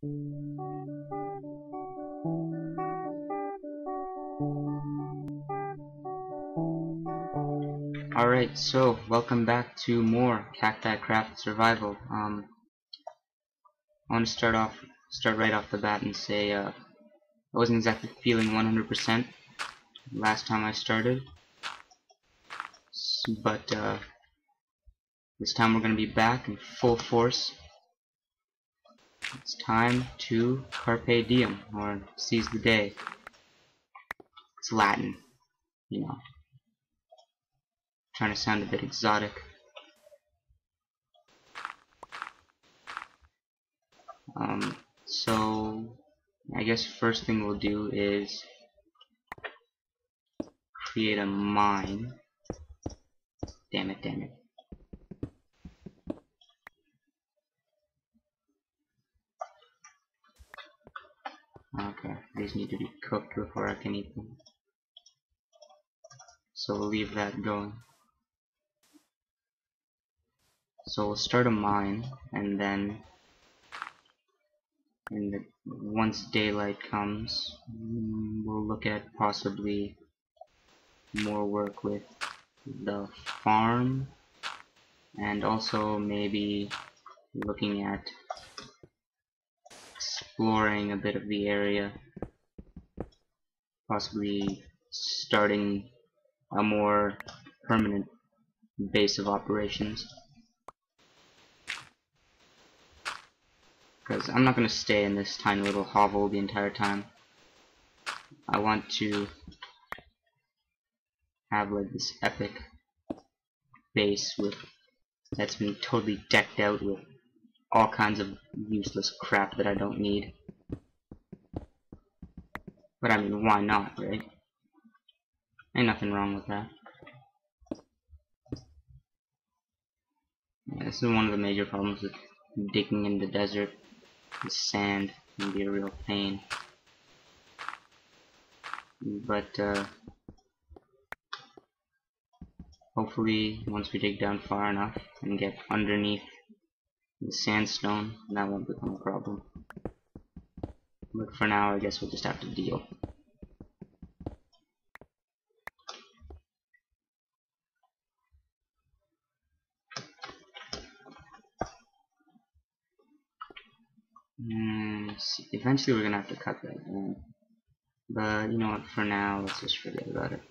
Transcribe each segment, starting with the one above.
Alright, so welcome back to more CactiCraft survival. I want to start right off the bat and say I wasn't exactly feeling 100% last time I started, but this time we're going to be back in full force. It's time to Carpe Diem, or seize the day. It's Latin, you know, trying to sound a bit exotic. So I guess first thing we'll do is create a mine. Damn it. Okay, these need to be cooked before I can eat them. So we'll leave that going. So we'll start a mine, and then once daylight comes, we'll look at possibly more work with the farm, and also maybe looking at exploring a bit of the area, possibly starting a more permanent base of operations. Because I'm not going to stay in this tiny little hovel the entire time. I want to have like this epic base that's been totally decked out with all kinds of useless crap that I don't need. But I mean, why not, right? Ain't nothing wrong with that. Yeah, this is one of the major problems with digging in the desert. The sand can be a real pain. But hopefully once we dig down far enough and get underneath the sandstone, that won't become a problem. But for now, I guess we'll just have to deal. Eventually we're gonna have to cut that down. But you know what, for now, let's just forget about it.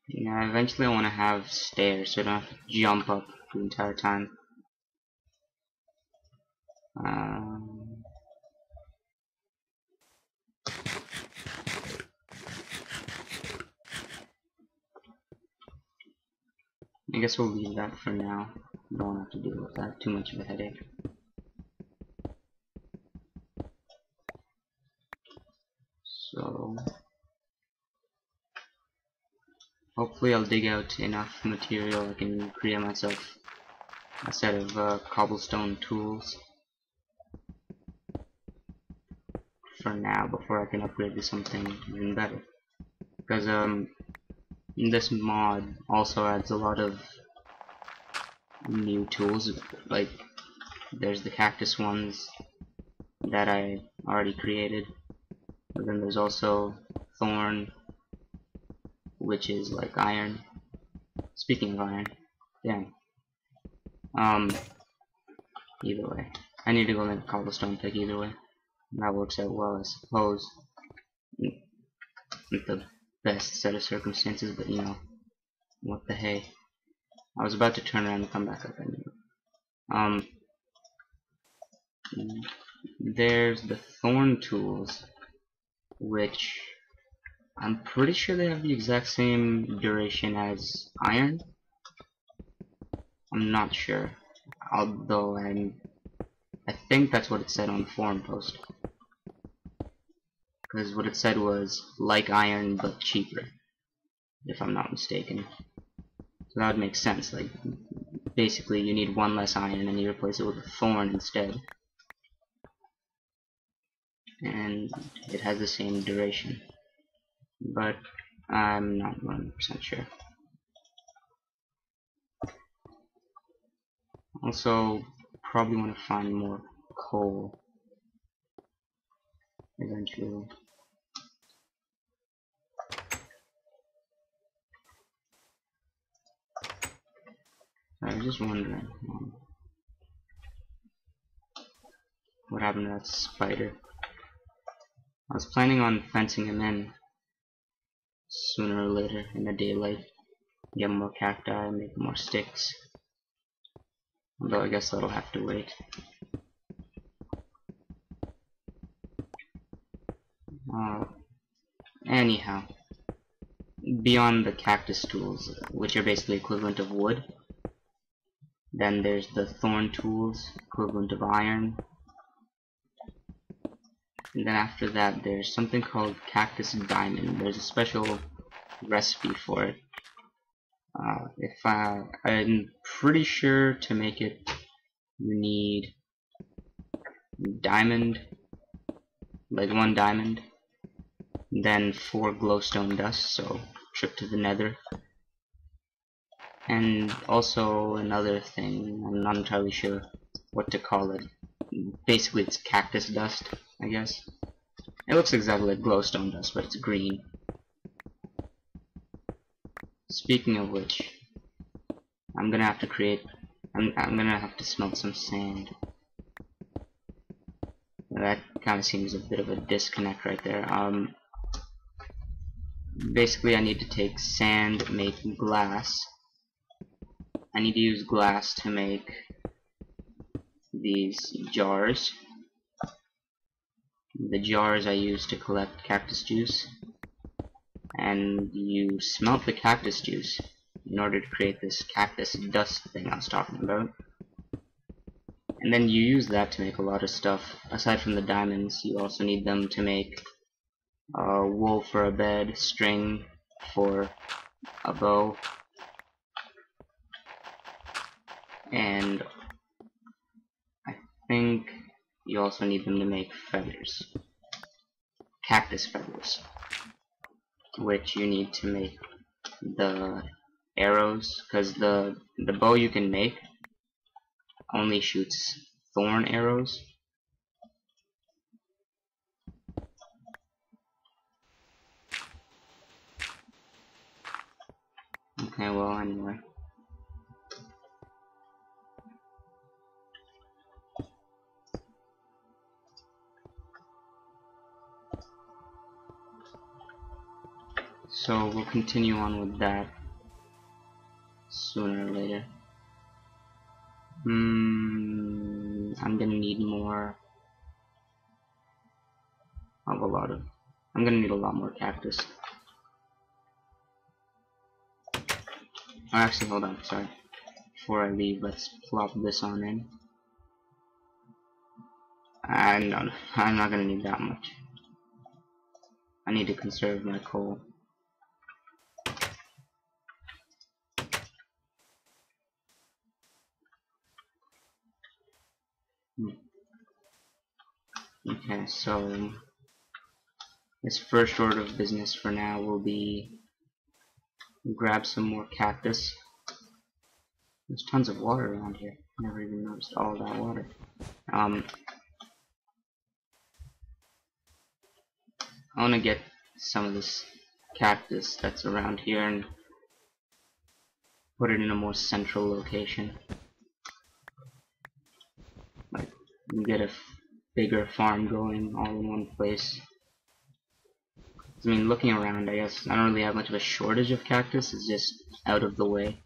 Yeah, eventually I want to have stairs so I don't have to jump up the entire time. I guess we'll leave that for now. Don't have to deal with that. Too much of a headache. So hopefully I'll dig out enough material I can create myself a set of cobblestone tools for now before I can upgrade to something even better. Because this mod also adds a lot of new tools. Like there's the cactus ones that I already created, but then there's also thorn, which is like iron. Speaking of iron, damn. Either way, I need to go make a cobblestone pick either way. That works out well, I suppose. Not the best set of circumstances, but you know, what the hey. I was about to turn around and come back up anyway. There's the thorn tools, which I'm pretty sure they have the exact same duration as iron. I'm not sure, although I think that's what it said on the forum post. Because what it said was like iron but cheaper, if I'm not mistaken. So that would make sense. Like basically, you need one less iron and you replace it with a thorn instead, and it has the same duration. But I'm not 100% sure. Also, probably want to find more coal eventually. I was just wondering what happened to that spider. I was planning on fencing him in sooner or later in the daylight. Get more cacti, make more sticks. Although I guess that'll have to wait. Anyhow, beyond the cactus tools, which are basically equivalent of wood, then there's the thorn tools, equivalent of iron. And then after that, there's something called cactus diamond. There's a special recipe for it. I'm pretty sure to make it, you need diamond, like 1 diamond, then 4 glowstone dust, so trip to the nether. And also another thing, I'm not entirely sure what to call it. Basically it's cactus dust, I guess. It looks exactly like glowstone dust, but it's green. Speaking of which, I'm gonna have to smelt some sand. That kind of seems a bit of a disconnect right there. Basically I need to take sand, make glass. I need to use glass to make these jars. The jars I use to collect cactus juice. And you smelt the cactus juice in order to create this cactus dust thing I was talking about. And then you use that to make a lot of stuff. Aside from the diamonds, you also need them to make wool for a bed, string for a bow, and I think you also need them to make feathers. Cactus feathers. Which you need to make the arrows, because the bow you can make only shoots thorn arrows. Okay, well, anyway. So we'll continue on with that sooner or later. I'm gonna need more of a lot of. I'm gonna need a lot more cactus. Oh, actually, hold on. Sorry. Before I leave, let's plop this on in. I'm not gonna need that much. I need to conserve my coal. Okay, so this first order of business for now will be grab some more cactus. There's tons of water around here. Never even noticed all that water. I want to get some of this cactus that's around here and put it in a more central location. Like, get a bigger farm going all in one place. I mean, looking around, I guess I don't really have much of a shortage of cactus. It's just out of the way.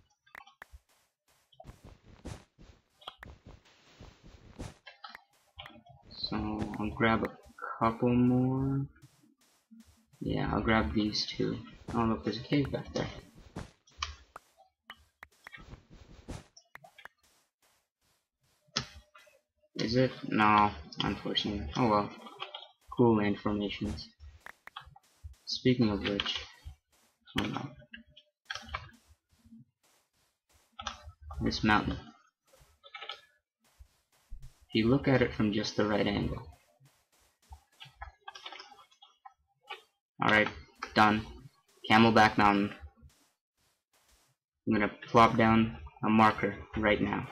So I'll grab a couple more. Yeah, I'll grab these two. Oh look, there's a cave back there. Is it? No, unfortunately. Oh well. Cool land formations. Speaking of which, oh no. This mountain. If you look at it from just the right angle. Alright, done. Camelback Mountain. I'm gonna plop down a marker right now.